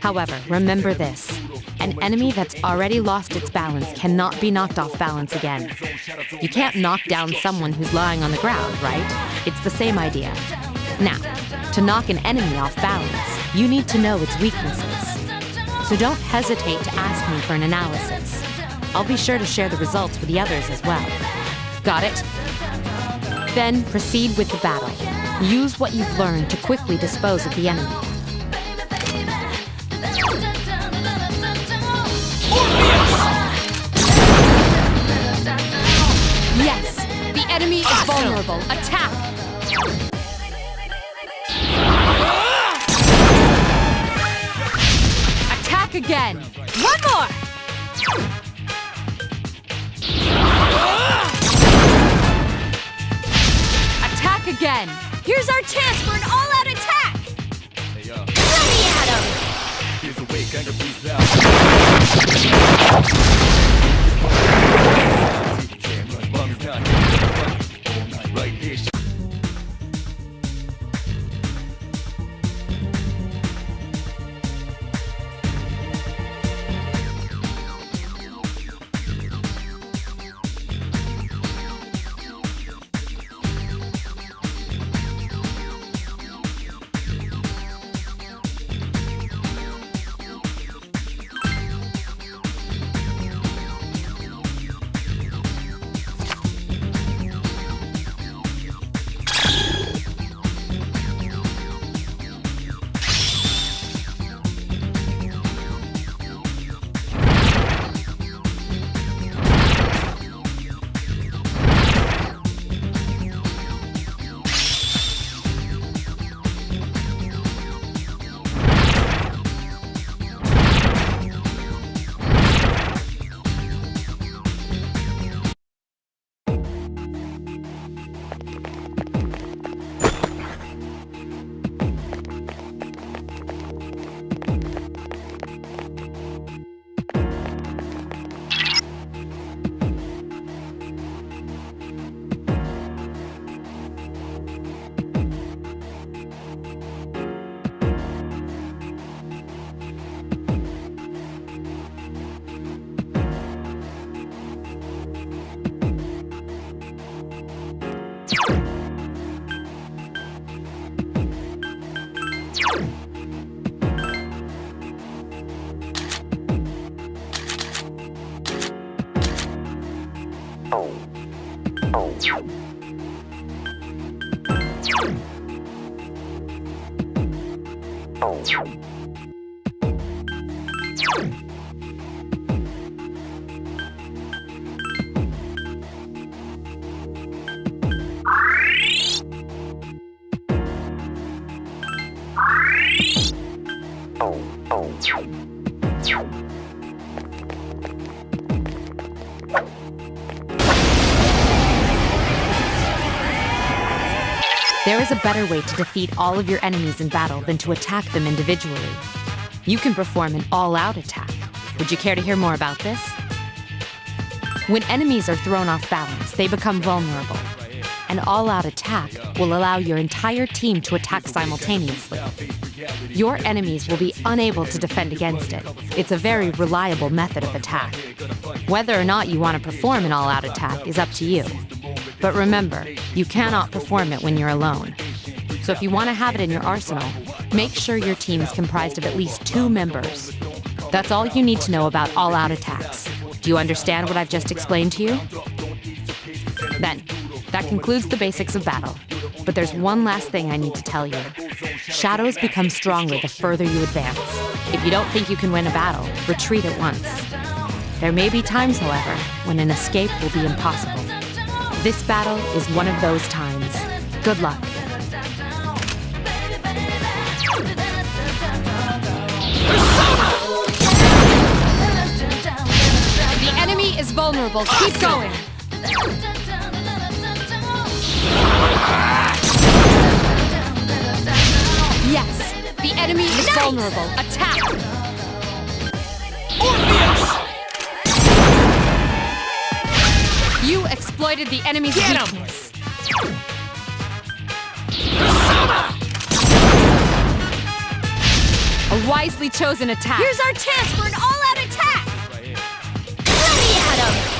However, remember this. An enemy that's already lost its balance cannot be knocked off balance again. You can't knock down someone who's lying on the ground, right? It's the same idea. Now, to knock an enemy off balance, you need to know its weaknesses. So don't hesitate to ask me for an analysis. I'll be sure to share the results with the others as well. Got it? Then proceed with the battle. Use what you've learned to quickly dispose of the enemy. Yes, the enemy is vulnerable. Attack! Attack again! One more! Attack again! Here's our chance for an all-out attack! Let me at him! There is a better way to defeat all of your enemies in battle than to attack them individually. You can perform an all-out attack. Would you care to hear more about this? When enemies are thrown off balance, they become vulnerable. An all-out attack will allow your entire team to attack simultaneously. Your enemies will be unable to defend against it. It's a very reliable method of attack. Whether or not you want to perform an all-out attack is up to you. But remember, you cannot perform it when you're alone. So if you want to have it in your arsenal, make sure your team is comprised of at least 2 members. That's all you need to know about all-out attacks. Do you understand what I've just explained to you? Then, that concludes the basics of battle. But there's one last thing I need to tell you. Shadows become stronger the further you advance. If you don't think you can win a battle, retreat at once. There may be times, however, when an escape will be impossible. This battle is one of those times. Good luck. The enemy is vulnerable. Keep going. Yes, the enemy is vulnerable. Attack! You exploited the enemy's weakness. A wisely chosen attack. Here's our chance for an all-out attack! Let me at him!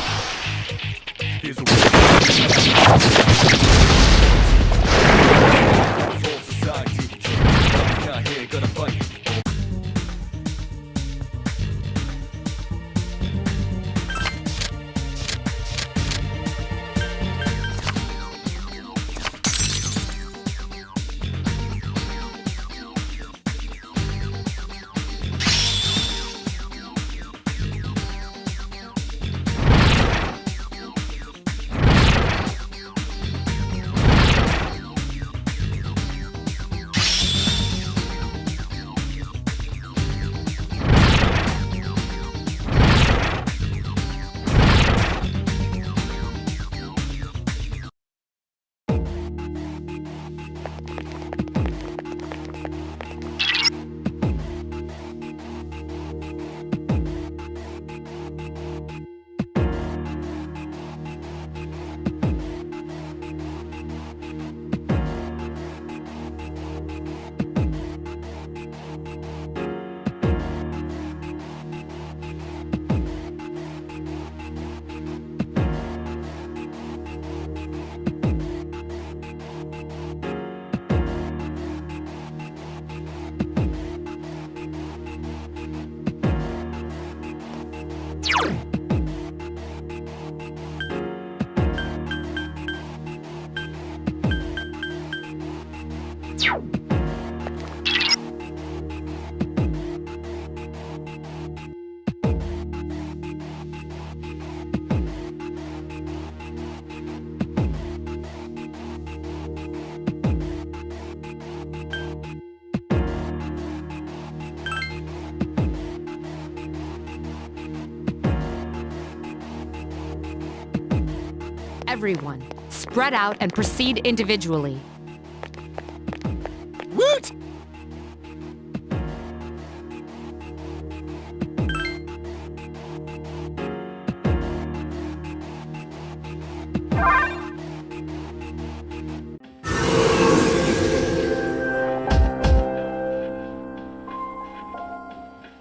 Everyone, spread out and proceed individually. Woot!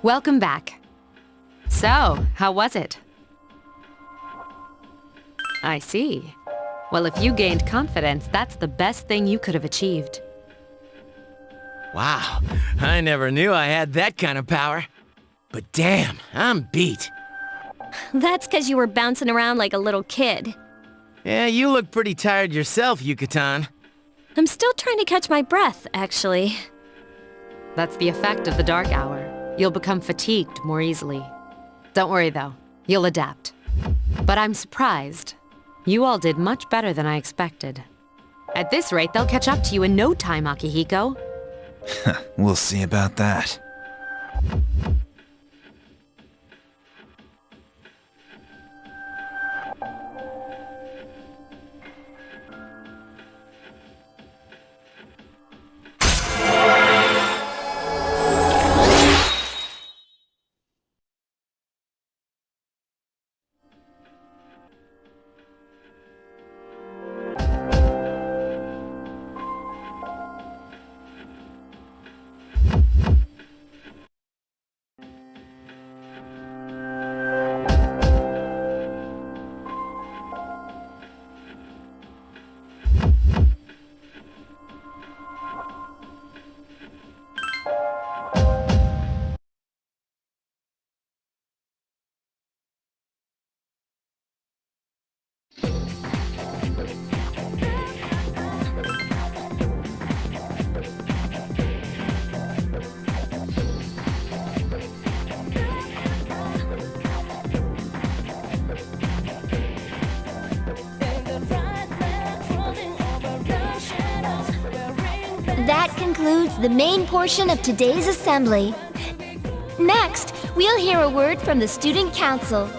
Welcome back. So, how was it? I see. Well, if you gained confidence, that's the best thing you could have achieved. Wow, I never knew I had that kind of power. But damn, I'm beat. That's because you were bouncing around like a little kid. Yeah, you look pretty tired yourself, Yucatan. I'm still trying to catch my breath, actually. That's the effect of the dark hour. You'll become fatigued more easily. Don't worry though, you'll adapt. But I'm surprised. You all did much better than I expected. At this rate, they'll catch up to you in no time, Akihiko. We'll see about that. That concludes the main portion of today's assembly. Next, we'll hear a word from the Student Council.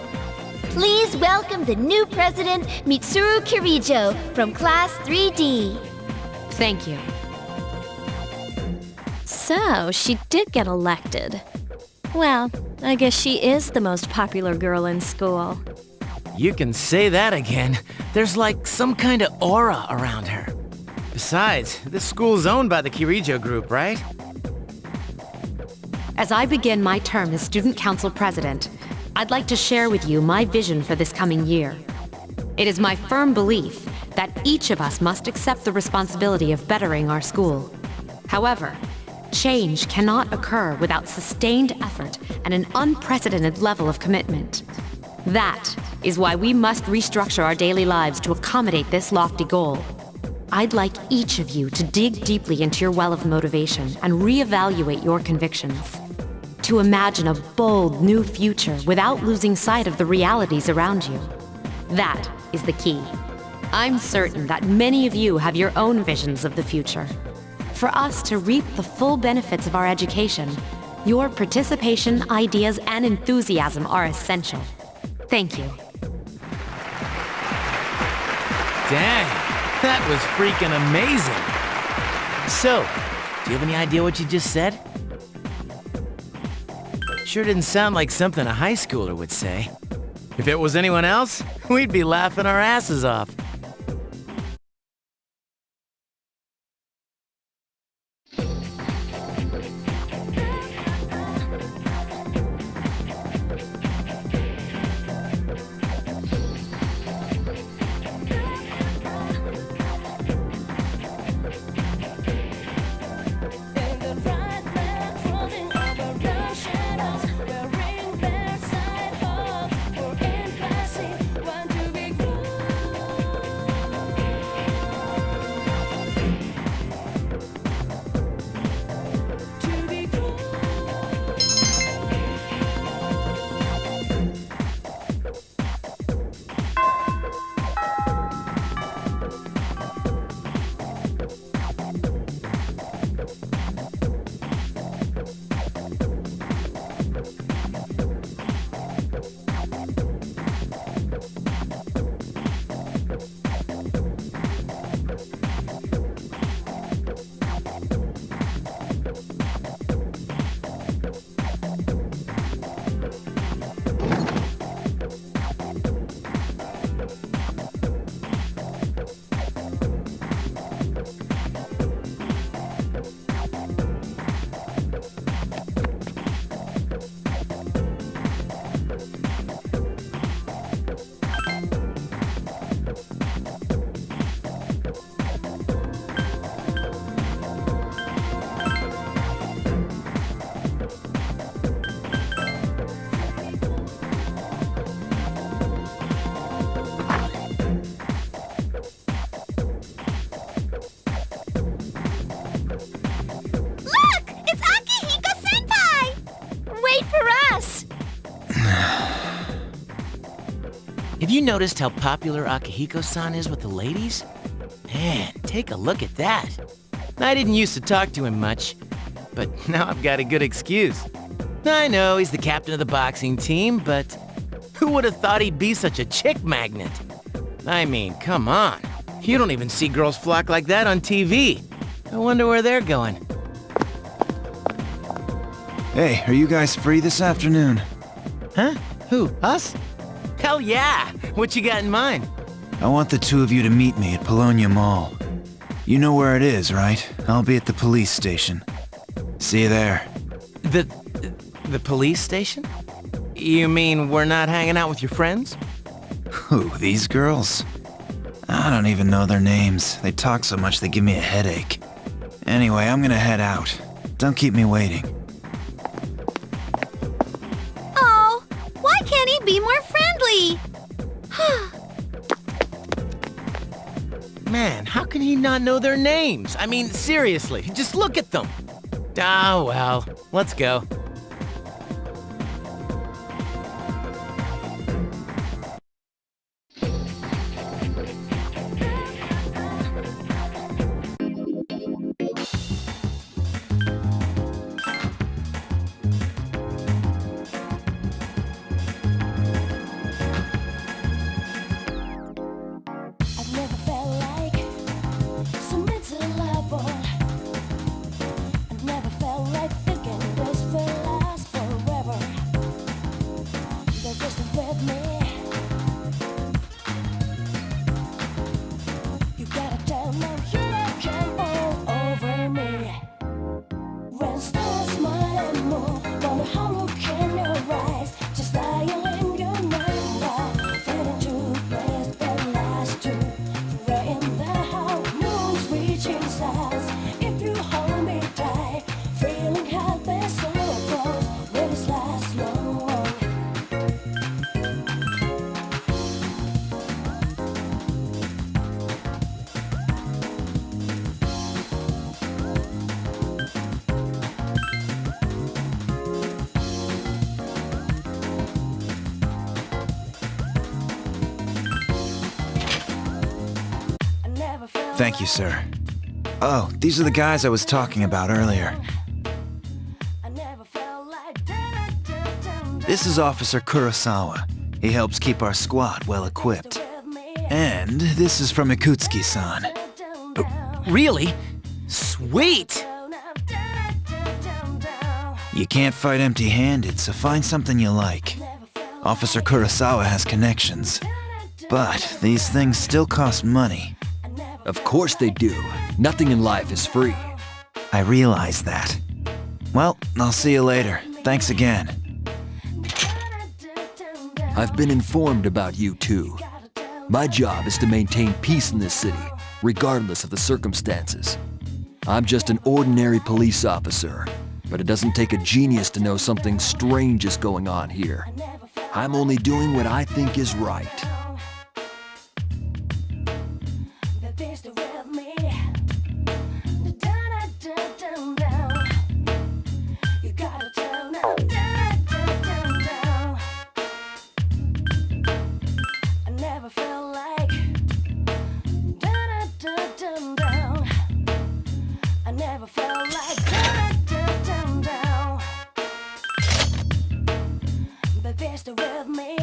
Please welcome the new president, Mitsuru Kirijo, from Class 3D. Thank you. So, she did get elected. Well, I guess she is the most popular girl in school. You can say that again. There's like some kind of aura around her. Besides, this school's owned by the Kirijo Group, right? As I begin my term as Student Council President, I'd like to share with you my vision for this coming year. It is my firm belief that each of us must accept the responsibility of bettering our school. However, change cannot occur without sustained effort and an unprecedented level of commitment. That is why we must restructure our daily lives to accommodate this lofty goal. I'd like each of you to dig deeply into your well of motivation and reevaluate your convictions. To imagine a bold new future without losing sight of the realities around you. That is the key. I'm certain that many of you have your own visions of the future. For us to reap the full benefits of our education, your participation, ideas, and enthusiasm are essential. Thank you. Dang, that was freaking amazing. So, do you have any idea what you just said? Sure didn't sound like something a high schooler would say. If it was anyone else, we'd be laughing our asses off. Have you noticed how popular Akihiko-san is with the ladies? Man, take a look at that. I didn't used to talk to him much, but now I've got a good excuse. I know he's the captain of the boxing team, but who would have thought he'd be such a chick magnet? I mean, come on. You don't even see girls flock like that on TV. I wonder where they're going. Hey, are you guys free this afternoon? Huh? Who, us? Hell yeah! What you got in mind? I want the two of you to meet me at Polonia Mall. You know where it is, right? I'll be at the police station. See you there. The police station? You mean we're not hanging out with your friends? Who, these girls? I don't even know their names. They talk so much they give me a headache. Anyway, I'm gonna head out. Don't keep me waiting. Oh, why can't he be more friendly? Man, how can he not know their names? I mean, seriously, just look at them. Ah, well, let's go. Thank you, sir. Oh, these are the guys I was talking about earlier. This is Officer Kurosawa. He helps keep our squad well equipped. And this is from Ikutsuki-san. Really? Sweet! You can't fight empty-handed, so find something you like. Officer Kurosawa has connections. But these things still cost money. Of course they do. Nothing in life is free. I realize that. Well, I'll see you later. Thanks again. I've been informed about you two. My job is to maintain peace in this city, regardless of the circumstances. I'm just an ordinary police officer, but it doesn't take a genius to know something strange is going on here. I'm only doing what I think is right. With me.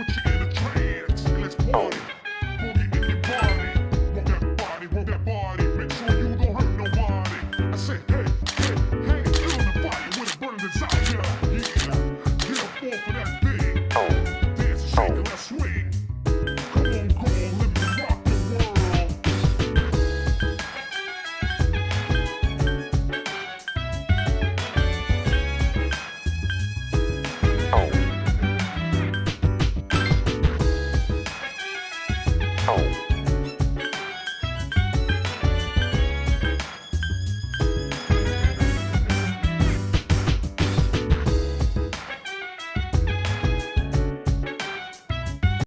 put you in a trance. And let's party. Boogie in your body. Roll that body. Make sure you don't hurt nobody. I say, hey, hey, hey, feel the fire with a burning desire. Yeah, get up off of that thing. Dance and shake and let's swing. Come on, let me rock the world. Oh.